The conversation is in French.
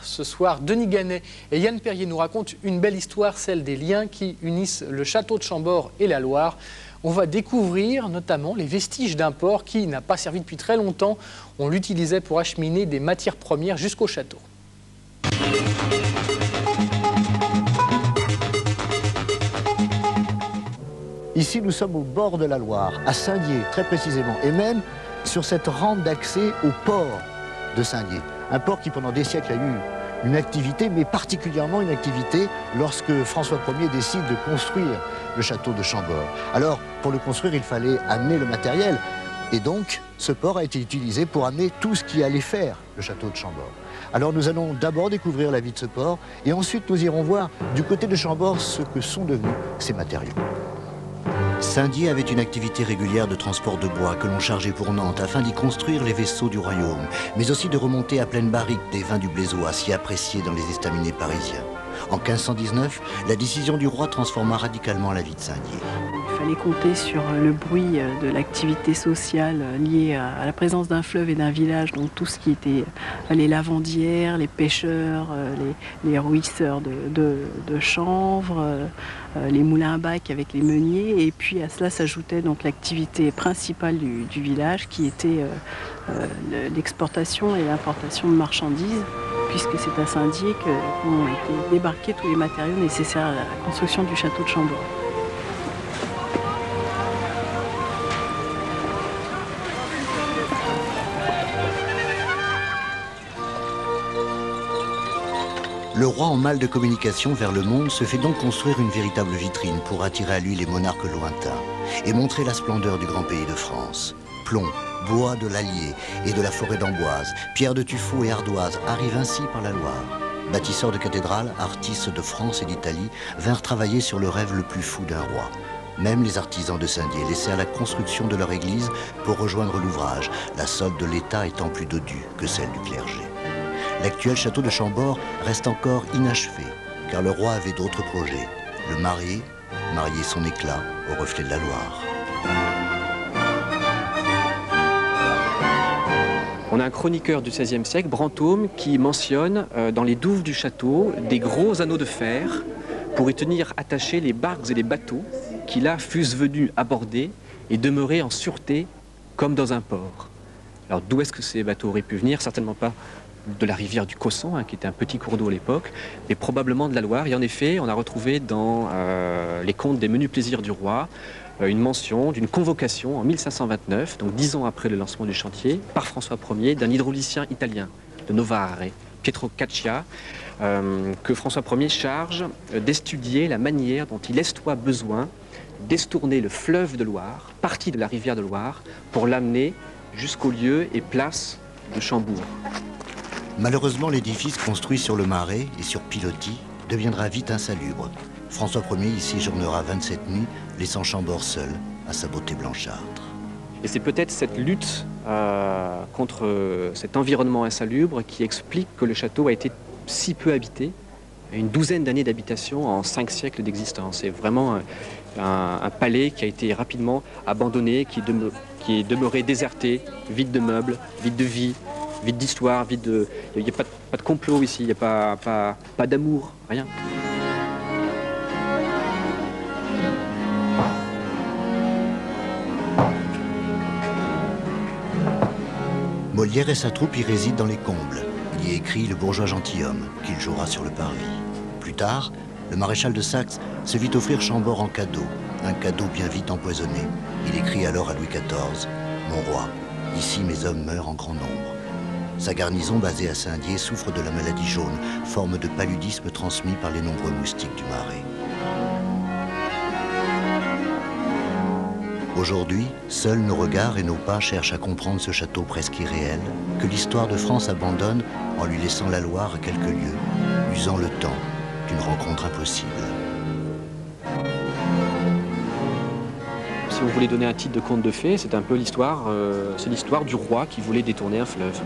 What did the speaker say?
Ce soir, Denis Gannet et Yann Perrier nous racontent une belle histoire, celle des liens qui unissent le château de Chambord et la Loire. On va découvrir notamment les vestiges d'un port qui n'a pas servi depuis très longtemps. On l'utilisait pour acheminer des matières premières jusqu'au château. Ici, nous sommes au bord de la Loire, à Saint-Dié, très précisément, et même sur cette rampe d'accès au port de Saint-Dié. Un port qui, pendant des siècles, a eu une activité, mais particulièrement une activité lorsque François Ier décide de construire le château de Chambord. Alors, pour le construire, il fallait amener le matériel. Et donc, ce port a été utilisé pour amener tout ce qui allait faire le château de Chambord. Alors, nous allons d'abord découvrir la vie de ce port, et ensuite, nous irons voir du côté de Chambord ce que sont devenus ces matériaux. Saint-Dié avait une activité régulière de transport de bois que l'on chargeait pour Nantes afin d'y construire les vaisseaux du royaume, mais aussi de remonter à pleine barrique des vins du Blésois si appréciés dans les estaminets parisiens. En 1519, la décision du roi transforma radicalement la vie de Saint-Dié. Il fallait compter sur le bruit de l'activité sociale liée à la présence d'un fleuve et d'un village, donc tout ce qui était les lavandières, les pêcheurs, les rouisseurs de chanvre, les moulins à bac avec les meuniers, et puis à cela s'ajoutait donc l'activité principale du village qui était l'exportation et l'importation de marchandises, puisque c'est à Saint-Dié qu'ont été débarqués tous les matériaux nécessaires à la construction du château de Chambord. Le roi, en mal de communication vers le monde, se fait donc construire une véritable vitrine pour attirer à lui les monarques lointains et montrer la splendeur du grand pays de France. Plomb, bois de l'Allier et de la forêt d'Amboise, pierre de tuffeau et ardoise arrivent ainsi par la Loire. Bâtisseurs de cathédrales, artistes de France et d'Italie vinrent travailler sur le rêve le plus fou d'un roi. Même les artisans de Saint-Dié laissèrent la construction de leur église pour rejoindre l'ouvrage, la solde de l'État étant plus dodue que celle du clergé. L'actuel château de Chambord reste encore inachevé, car le roi avait d'autres projets. Le marier son éclat au reflet de la Loire. On a un chroniqueur du XVIe siècle, Brantôme, qui mentionne dans les douves du château des gros anneaux de fer pour y tenir attachés les barques et les bateaux qui là fussent venus aborder et demeurer en sûreté comme dans un port. Alors d'où est-ce que ces bateaux auraient pu venir? Certainement pas de la rivière du Cosson, qui était un petit cours d'eau à l'époque, mais probablement de la Loire. Et en effet, on a retrouvé dans les contes des menus plaisirs du roi une mention d'une convocation en 1529, donc 10 ans après le lancement du chantier, par François Ier, d'un hydraulicien italien de Novare, Pietro Caccia, que François Ier charge d'étudier la manière dont il estoit besoin d'estourner le fleuve de Loire, partie de la rivière de Loire, pour l'amener jusqu'au lieu et place de Chambourg. Malheureusement, l'édifice construit sur le marais et sur pilotis deviendra vite insalubre. François Ier y séjournera 27 nuits, laissant Chambord seul à sa beauté blanchâtre. Et c'est peut-être cette lutte contre cet environnement insalubre qui explique que le château a été si peu habité, une douzaine d'années d'habitation en 5 siècles d'existence. C'est vraiment un palais qui a été rapidement abandonné, qui est demeuré déserté, vide de meubles, vide de vie, vide d'histoire, vide de... Il n'y a pas de complot ici, il n'y a pas d'amour, rien. Molière et sa troupe y résident dans les combles. Il y écrit Le bourgeois gentilhomme, qu'il jouera sur le parvis. Plus tard, le maréchal de Saxe se vit offrir Chambord en cadeau, un cadeau bien vite empoisonné. Il écrit alors à Louis XIV, « Mon roi, ici mes hommes meurent en grand nombre. » Sa garnison basée à Saint-Dié souffre de la maladie jaune, forme de paludisme transmis par les nombreux moustiques du marais. Aujourd'hui, seuls nos regards et nos pas cherchent à comprendre ce château presque irréel, que l'histoire de France abandonne en lui laissant la Loire à quelques lieues, usant le temps d'une rencontre impossible. Si vous voulez donner un titre de conte de fées, c'est un peu l'histoire du roi qui voulait détourner un fleuve.